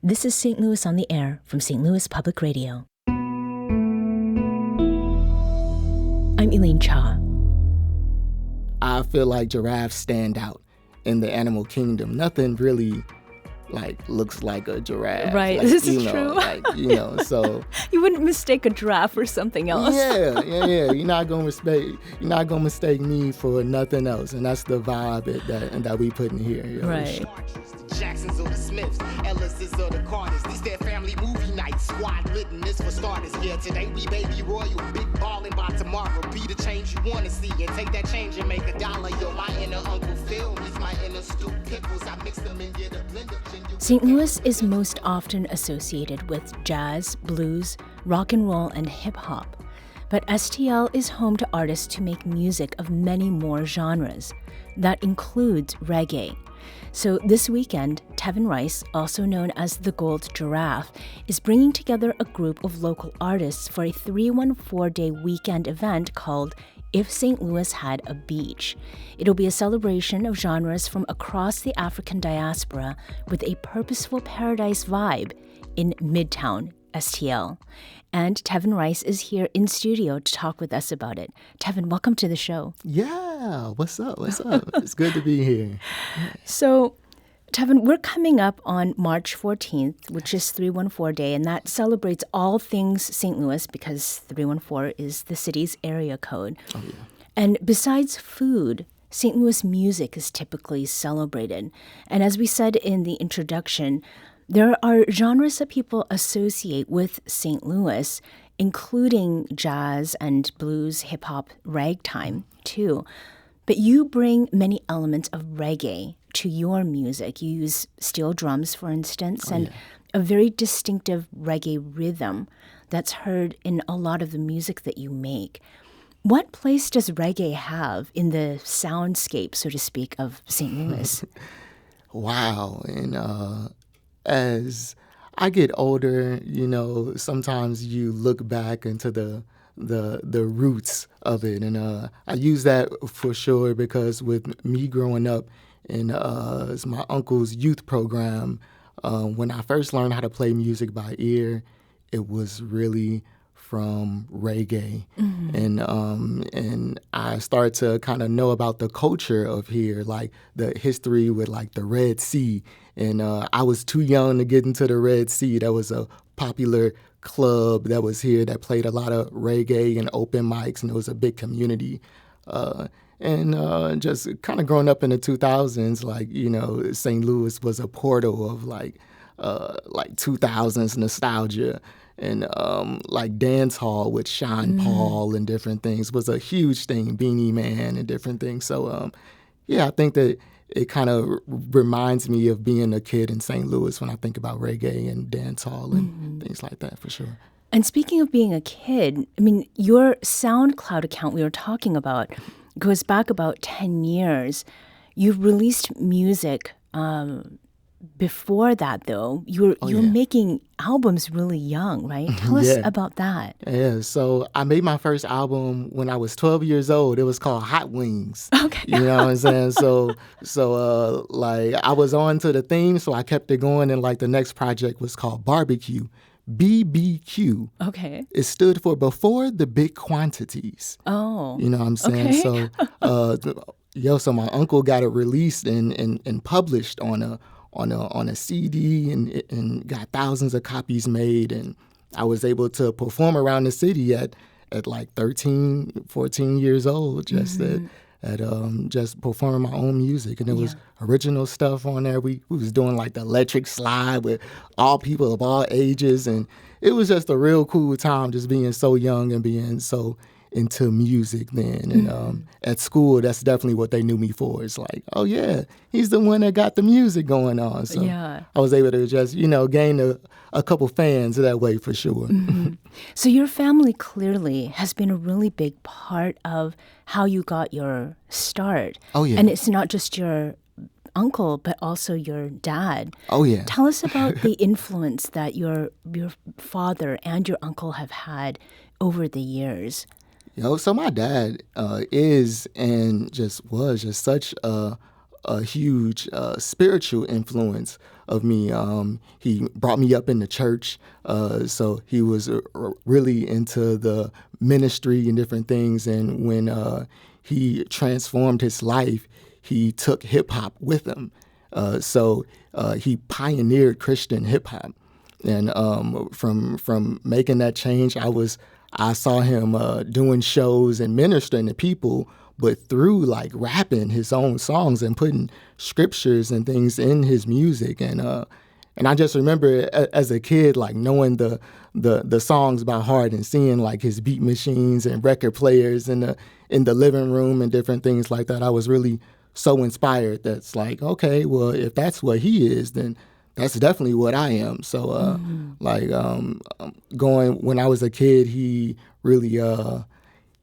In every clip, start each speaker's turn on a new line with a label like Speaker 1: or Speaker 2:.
Speaker 1: This is St. Louis on the Air from St. Louis Public Radio. I'm Elaine Cha.
Speaker 2: I feel like giraffes stand out in the animal kingdom. Nothing really looks like a giraffe.
Speaker 1: Right, this is true.
Speaker 2: So
Speaker 1: you wouldn't mistake a giraffe for something else.
Speaker 2: Yeah. You're not gonna mistake me for nothing else, and that's the vibe that we put in here.
Speaker 1: Right.
Speaker 3: Jacksons or the Smiths, Ellis's or the Carters. These their family movie nights. Squad written this for starters. Yeah, today we baby royal, big ballin' by tomorrow. Be the change you wanna see and take that change and make $1. Yo, my inner Uncle Phil meets my inner Stu Pickles. I mix them in, get a blend of ginger.
Speaker 1: St. Louis is most often associated with jazz, blues, rock and roll, and hip hop. But STL is home to artists who make music of many more genres. That includes reggae. So this weekend, Tevin Rice, also known as the Gold Giraffe, is bringing together a group of local artists for a 314-day weekend event called If St. Louis Had a Beach. It'll be a celebration of genres from across the African diaspora with a purposeful paradise vibe in Midtown, STL. And Tevin Rice is here in studio to talk with us about it. Tevin, welcome to the show.
Speaker 2: Yeah, what's up? It's good to be here.
Speaker 1: So, Tevin, we're coming up on March 14th, which is 314 Day, and that celebrates all things St. Louis because 314 is the city's area code.
Speaker 2: Oh, yeah.
Speaker 1: And besides food, St. Louis music is typically celebrated. And as we said in the introduction, there are genres that people associate with St. Louis, including jazz and blues, hip-hop, ragtime, too. But you bring many elements of reggae to your music. You use steel drums, for instance, and a very distinctive reggae rhythm that's heard in a lot of the music that you make. What place does reggae have in the soundscape, so to speak, of St. Louis?
Speaker 2: Wow. And as I get older, sometimes you look back into the roots of it. And I use that for sure because with me growing up in it's my uncle's youth program, when I first learned how to play music by ear, it was really from reggae. Mm-hmm. And I started to kind of know about the culture of here, like the history with like the Red Sea. And I was too young to get into the Red Sea. That was a popular club that was here that played a lot of reggae and open mics, and it was a big community. And just kind of growing up in the 2000s, St. Louis was a portal of like 2000s nostalgia. And like dance hall with Sean Paul and different things was a huge thing, Beanie Man and different things. So, I think that it kind of reminds me of being a kid in St. Louis when I think about reggae and dance hall and things like that, for sure.
Speaker 1: And speaking of being a kid, I mean, your SoundCloud account we were talking about goes back about 10 years. You've released music before that, though. You're making albums really young, right? Tell us about that.
Speaker 2: Yeah, so I made my first album when I was 12 years old. It was called Hot Wings.
Speaker 1: Okay.
Speaker 2: You know what I'm saying? So I was on to the theme, so I kept it going, and like the next project was called Barbecue. BBQ.
Speaker 1: Okay.
Speaker 2: It stood for Before the Big Quantities.
Speaker 1: Oh.
Speaker 2: You know what I'm saying?
Speaker 1: Okay.
Speaker 2: So my uncle got it released and published on a CD and got thousands of copies made, and I was able to perform around the city at like 13, 14 years old, just just performing my own music. And it was original stuff on there. We was doing like the electric slide with all people of all ages, and it was just a real cool time just being so young and being so into music then. And at school, that's definitely what they knew me for. It's like, oh yeah, he's the one that got the music going on. So I was able to just, gain a couple fans that way for sure.
Speaker 1: Mm-hmm. So your family clearly has been a really big part of how you got your start.
Speaker 2: Oh yeah.
Speaker 1: And it's not just your uncle, but also your dad.
Speaker 2: Oh yeah.
Speaker 1: Tell us about the influence that your father and your uncle have had over the years.
Speaker 2: So my dad is and just was just such a a huge spiritual influence of me. He brought me up in the church, so he was really into the ministry and different things. And when he transformed his life, he took hip hop with him. So he pioneered Christian hip hop, and from making that change, I saw him doing shows and ministering to people, but through like rapping his own songs and putting scriptures and things in his music. And I just remember as a kid, like knowing the songs by heart and seeing like his beat machines and record players in the living room and different things like that. I was really so inspired. That's like, okay, well, if that's what he is, then that's definitely what I am. So going when I was a kid, he really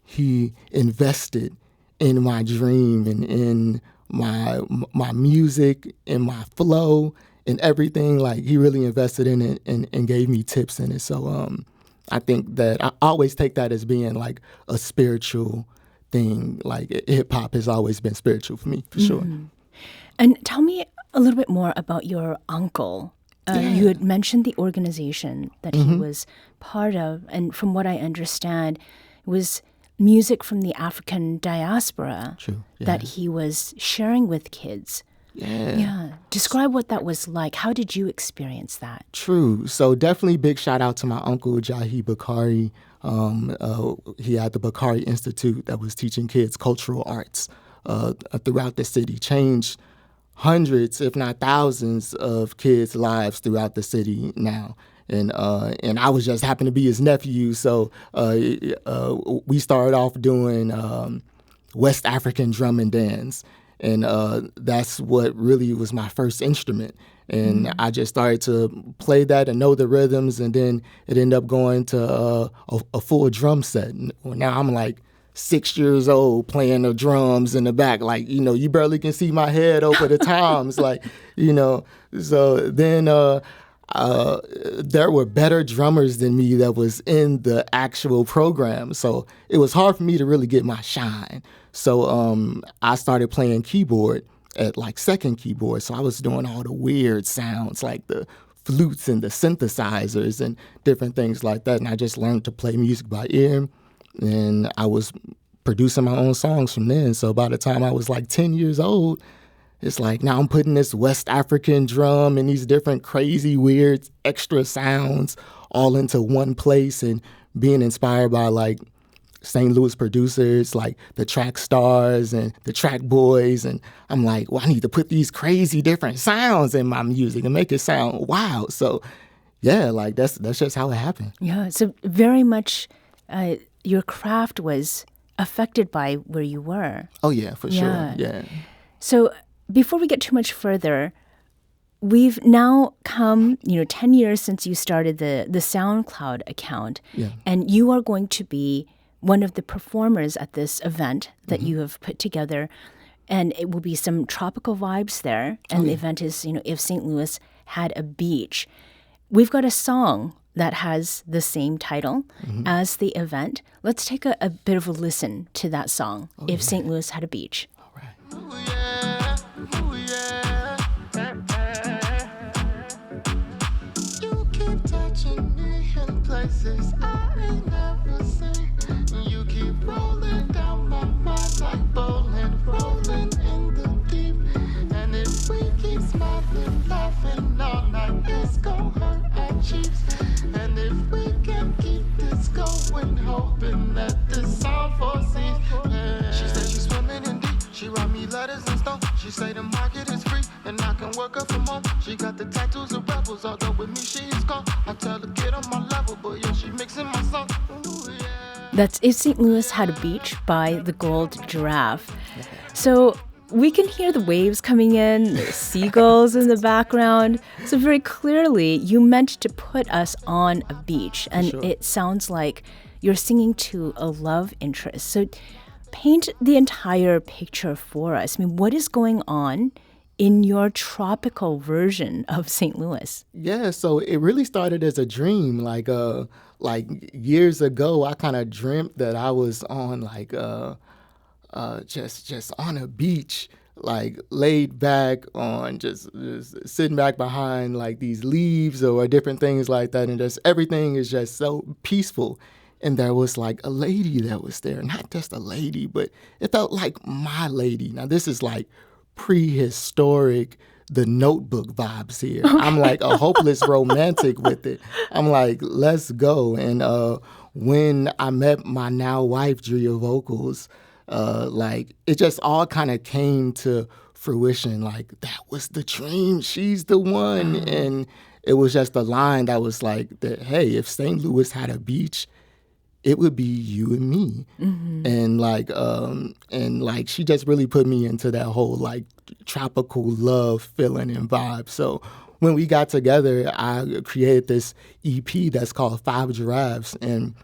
Speaker 2: he invested in my dream and in my music and my flow and everything. Like he really invested in it and gave me tips in it. So I think that I always take that as being like a spiritual thing. Like hip hop has always been spiritual for me, for sure.
Speaker 1: And tell me a little bit more about your uncle. You had mentioned the organization that he was part of, and from what I understand, it was music from the African diaspora that he was sharing with kids. Yeah. Describe what that was like. How did you experience that?
Speaker 2: True. So definitely big shout out to my uncle, Jahi Bakari. He had the Bakari Institute that was teaching kids cultural arts throughout the city, changed hundreds, if not thousands, of kids' lives throughout the city now. And I was just happened to be his nephew, so we started off doing West African drum and dance, and that's what really was my first instrument. And I just started to play that and know the rhythms, and then it ended up going to a full drum set. And now I'm like 6 years old playing the drums in the back, like, you barely can see my head over the toms, like, so then there were better drummers than me that was in the actual program. So it was hard for me to really get my shine. So I started playing keyboard at like second keyboard. So I was doing all the weird sounds like the flutes and the synthesizers and different things like that. And I just learned to play music by ear. And I was producing my own songs from then. So by the time I was like 10 years old, it's like now I'm putting this West African drum and these different crazy, weird, extra sounds all into one place and being inspired by like St. Louis producers like the Track Stars and the Track Boys. And I'm like, well, I need to put these crazy different sounds in my music and make it sound wild. So yeah, like that's just how it happened.
Speaker 1: Yeah, so very much your craft was affected by where you were.
Speaker 2: Oh, yeah, for sure. Yeah.
Speaker 1: So before we get too much further, we've now come, 10 years since you started the SoundCloud account.
Speaker 2: Yeah.
Speaker 1: And you are going to be one of the performers at this event that you have put together. And it will be some tropical vibes there. And the event is, If St. Louis Had a Beach. We've got a song that has the same title as the event. Let's take a bit of a listen to that song, If St. Louis Had a Beach.
Speaker 2: All right.
Speaker 3: Ooh, yeah. Ooh, yeah. You keep touching me in places I ain't never seen. You keep rolling down my mind like bowling, rolling in the deep. And if we keep smiling, laughing all night, it's gon' hurt our cheeks. And if we can keep this going, hoping that this song foresees. She said she's swimming in deep. She write me letters and stuff. She say the market is free and I can work up from home. She got the tattoos of rebels, although with me she is gone. I tell her get on my level, but yeah, she mixing my song. Ooh, yeah.
Speaker 1: That's If St. Louis Had a Beach by the Gold Giraffe. So we can hear the waves coming in, the seagulls in the background. So very clearly, you meant to put us on a beach. And it sounds like you're singing to a love interest. So paint the entire picture for us. I mean, what is going on in your tropical version of St. Louis?
Speaker 2: Yeah, so it really started as a dream. Like years ago, I kind of dreamt that I was on just on a beach like laid back on just sitting back behind like these leaves or different things like that, and just everything is just so peaceful. And there was like a lady that was there, not just a lady, but it felt like my lady. Now this is like prehistoric, the Notebook vibes here. I'm like a hopeless romantic with it. I'm like, let's go. And when I met my now wife, Drea Vocals, like it just all kind of came to fruition. Like that was the dream. She's the one. And it was just a line that was like that, hey, if St. Louis had a beach, it would be you and me. And like she just really put me into that whole like tropical love feeling and vibe. So when we got together, I created this EP that's called Five Giraffes, and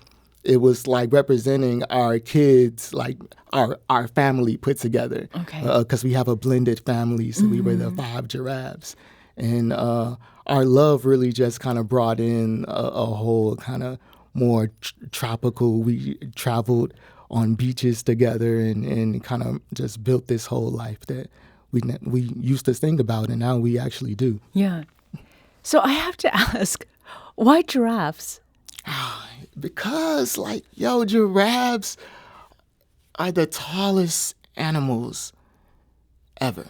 Speaker 2: it was like representing our kids, like our family put together.
Speaker 1: Okay.
Speaker 2: Because we have a blended family, so we were the Five Giraffes. And our love really just kind of brought in a whole kind of more tropical. We traveled on beaches together and kind of just built this whole life that we used to think about, and now we actually do.
Speaker 1: Yeah. So I have to ask, why giraffes?
Speaker 2: Because, like, giraffes are the tallest animals ever.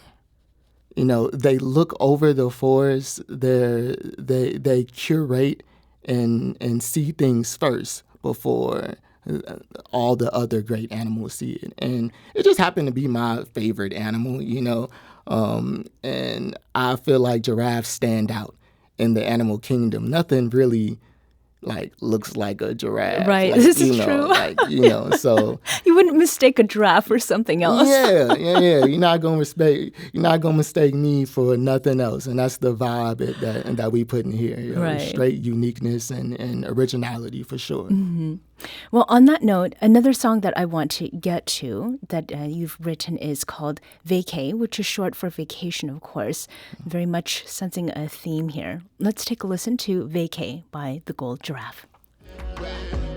Speaker 2: You know, they look over the forest. They curate and see things first before all the other great animals see it. And it just happened to be my favorite animal, you know. And I feel like giraffes stand out in the animal kingdom. Nothing really like looks like a giraffe.
Speaker 1: Right,
Speaker 2: like,
Speaker 1: this is true.
Speaker 2: So
Speaker 1: You wouldn't mistake a giraffe for something else.
Speaker 2: yeah. You're not gonna mistake me for nothing else, and that's the vibe that we put in here. You know,
Speaker 1: Right.
Speaker 2: Straight uniqueness and originality for sure.
Speaker 1: Well, on that note, another song that I want to get to that you've written is called Vacay, which is short for vacation, of course. Very much sensing a theme here. Let's take a listen to Vacay by the Gold Giraffe.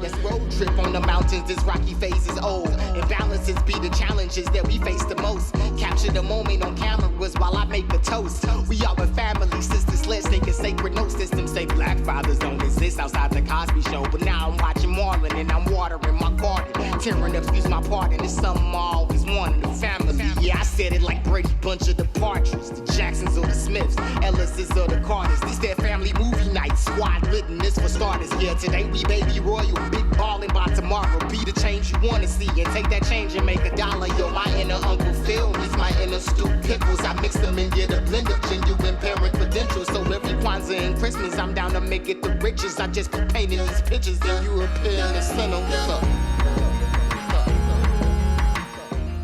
Speaker 3: Let's road trip on the mountains, this rocky phase is old. Imbalances be the challenges that we face the most. Capture the moment on cameras while I make a toast. We are a family, sisters, let's take a sacred note. System say black fathers don't exist outside the Cosby Show. But now I'm watching Marlon and I'm watering my garden. Tearing up, excuse my pardon, it's something I always wanted, a family. Yeah, I said it like Brady Bunch of the Partridge. The Jacksons or the Smiths, Ellises or the Carters. This their family movie night, squad lit, this for starters. Yeah, today we baby royal. Big ballin' by tomorrow, be the change you wanna see. And take that change and make $1. Yo, my inner Uncle Phil meets my inner Stu Pickles. I mix them in, yeah, the blend of genuine parent credentials. So every Kwanzaa and Christmas, I'm down to make it the richest. I just keep painting these pictures in European and center.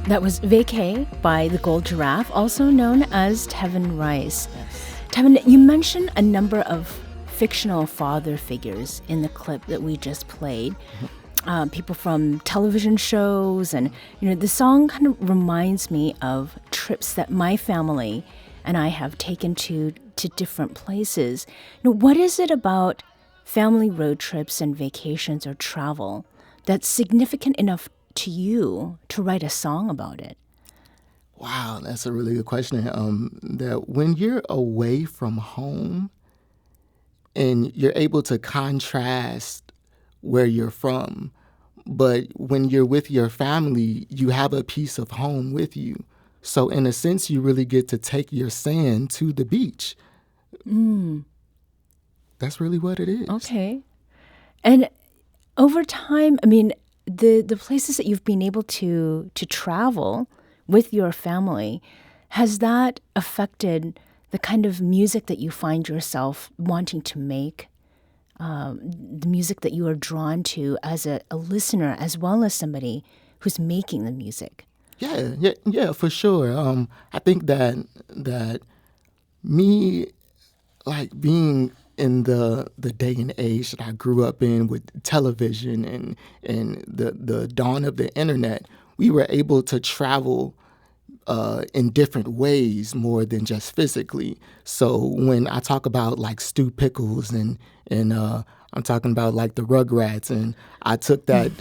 Speaker 1: That was Vacay by the Gold Giraffe, also known as Tevin Rice. Tevin, you mentioned a number of fictional father figures in the clip that we just played. People from television shows, and the song kind of reminds me of trips that my family and I have taken to different places. What is it about family road trips and vacations or travel that's significant enough to you to write a song about it?
Speaker 2: Wow, that's a really good question. That when you're away from home and you're able to contrast where you're from, but when you're with your family, you have a piece of home with you. So in a sense, you really get to take your sand to the beach. That's really what it is.
Speaker 1: Okay. And over time, I mean, the places that you've been able to travel with your family, has that affected the kind of music that you find yourself wanting to make, the music that you are drawn to as a listener, as well as somebody who's making the music?
Speaker 2: Yeah, for sure. I think that me, like being in the day and age that I grew up in with television and the dawn of the internet, we were able to travel in different ways more than just physically. So when I talk about like Stu Pickles and I'm talking about like the Rugrats, and I took that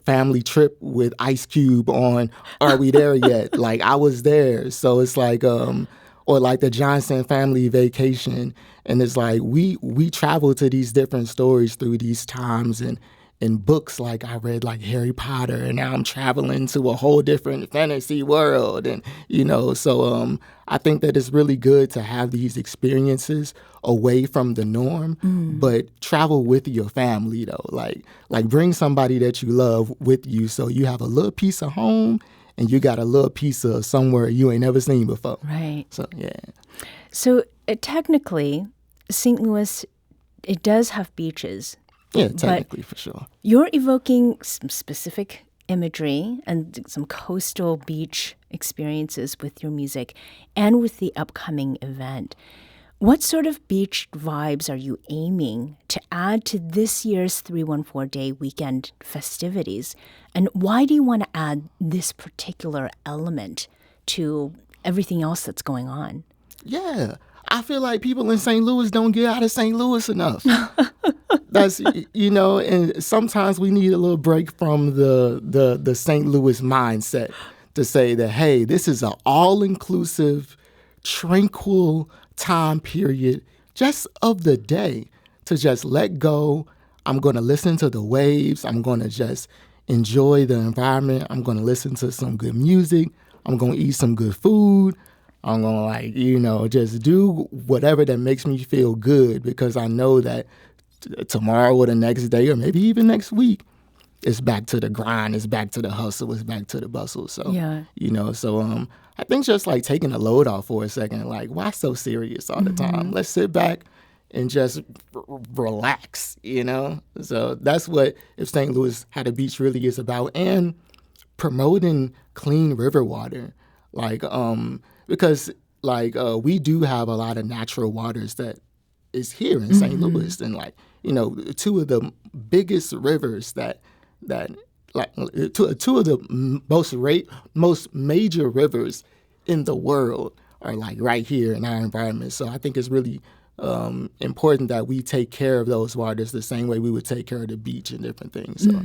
Speaker 2: family trip with Ice Cube on Are We There Yet? Like I was there. So it's like or like the Johnson Family Vacation, and it's like we travel to these different stories through these times, and in books, like I read like Harry Potter, and now I'm traveling to a whole different fantasy world, and so I think that it's really good to have these experiences away from the norm, but travel with your family though, like bring somebody that you love with you, so you have a little piece of home and you got a little piece of somewhere you ain't never seen before.
Speaker 1: Right.
Speaker 2: So yeah.
Speaker 1: So technically, St. Louis, it does have beaches.
Speaker 2: Yeah, technically, for sure.
Speaker 1: You're evoking some specific imagery and some coastal beach experiences with your music and with the upcoming event. What sort of beach vibes are you aiming to add to this year's 314-day weekend festivities? And why do you want to add this particular element to everything else that's going on?
Speaker 2: Yeah. I feel like people in St. Louis don't get out of St. Louis enough. That's, and sometimes we need a little break from the St. Louis mindset to say that, hey, this is an all-inclusive, tranquil time period just of the day to just let go. I'm going to listen to the waves. I'm going to just enjoy the environment. I'm going to listen to some good music. I'm going to eat some good food. I'm going to just do whatever that makes me feel good, because I know that tomorrow or the next day or maybe even next week, it's back to the grind, it's back to the hustle, it's back to the bustle. So,
Speaker 1: yeah.
Speaker 2: I think just like taking the load off for a second, like why so serious all the time? Let's sit back and just relax, So that's what If St. Louis Had a Beach really is about, and promoting clean river water. Because we do have a lot of natural waters that is here in St. Louis, and two of the biggest rivers two of the most major rivers in the world are like right here in our environment. So I think it's really important that we take care of those waters the same way we would take care of the beach and different things. So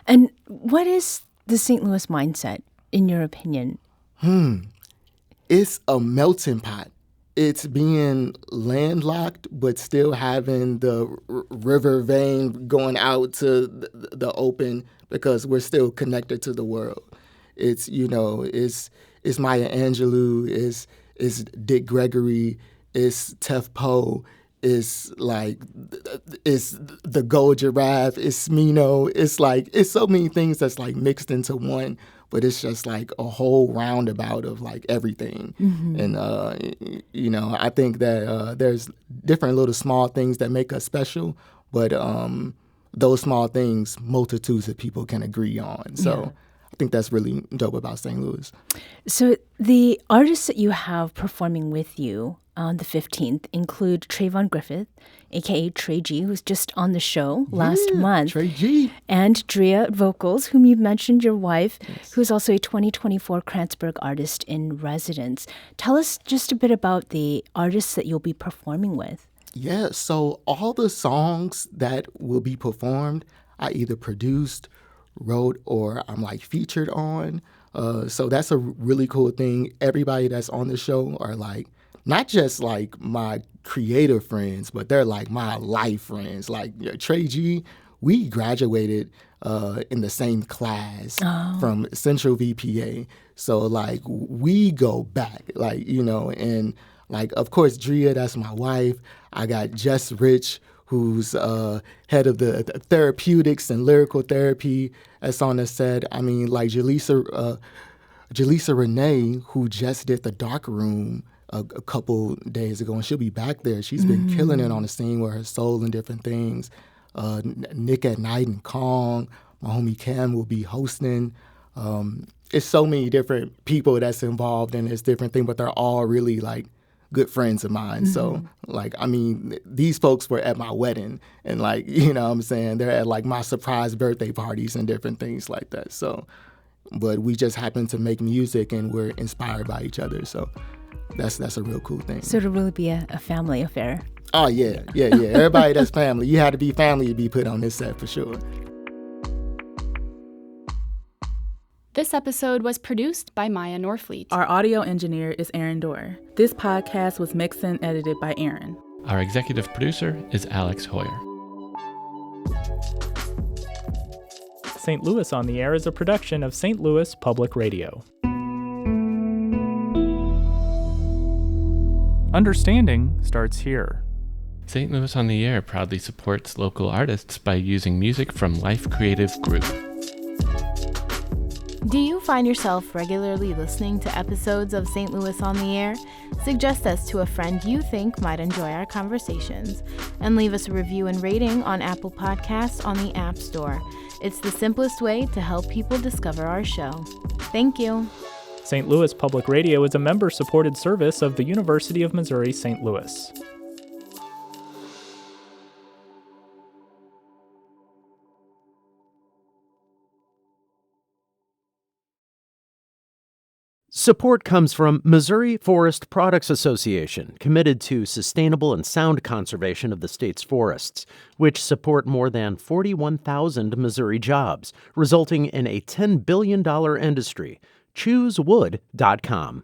Speaker 1: And what is the St. Louis mindset, in your opinion?
Speaker 2: It's a melting pot. It's being landlocked, but still having the river vein going out to the open, because we're still connected to the world. It's it's Maya Angelou, it's Dick Gregory, it's Tef Poe, it's the Gold Giraffe, it's Smino. It's so many things that's like mixed into one. But it's just like a whole roundabout of like everything. And, I think that there's different little small things that make us special, but those small things, multitudes of people can agree on. So I think that's really dope about St. Louis.
Speaker 1: So the artists that you have performing with you on the 15th include Tevin Griffith, a.k.a. Trey G, who's just on the show last month.
Speaker 2: Trey G.
Speaker 1: And Drea Vocals, whom you mentioned, your wife, who's also a 2024 Kranzberg Artist in Residence. Tell us just a bit about the artists that you'll be performing with.
Speaker 2: Yeah, so all the songs that will be performed, I either produced, wrote, or I'm like featured on. So that's a really cool thing. Everybody that's on the show are like, not just like my creative friends, but they're like my life friends. Like Trey G, we graduated in the same class from Central VPA. So like we go back, and like, of course, Drea, that's my wife. I got Jess Rich, who's head of the therapeutics and lyrical therapy that's on the set. I mean, like Jaleesa Renee, who just did the Dark Room a couple days ago, and she'll be back there. She's been killing it on the scene with her soul and different things. Nick at Night and Kong, my homie Cam will be hosting. It's so many different people that's involved in this different thing, but they're all really like good friends of mine. So like, I mean, these folks were at my wedding, and like, what I'm saying, they're at like my surprise birthday parties and different things like that. So but we just happen to make music and we're inspired by each other. So that's a real cool thing.
Speaker 1: So it'll really be a family affair.
Speaker 2: Oh, yeah. Everybody that's family. You had to be family to be put on this set for sure.
Speaker 4: This episode was produced by Maya Norfleet.
Speaker 5: Our audio engineer is Aaron Dorr. This podcast was mixed and edited by Aaron.
Speaker 6: Our executive producer is Alex Hoyer.
Speaker 7: St. Louis on the Air is a production of St. Louis Public Radio. Understanding starts here.
Speaker 6: St. Louis on the Air proudly supports local artists by using music from Life Creative Group.
Speaker 8: Do you find yourself regularly listening to episodes of St. Louis on the Air? Suggest us to a friend you think might enjoy our conversations, and leave us a review and rating on Apple Podcasts on the App Store. It's the simplest way to help people discover our show. Thank you.
Speaker 7: St. Louis Public Radio is a member-supported service of the University of Missouri St. Louis.
Speaker 9: Support comes from Missouri Forest Products Association, committed to sustainable and sound conservation of the state's forests, which support more than 41,000 Missouri jobs, resulting in a $10 billion industry. ChooseWood.com.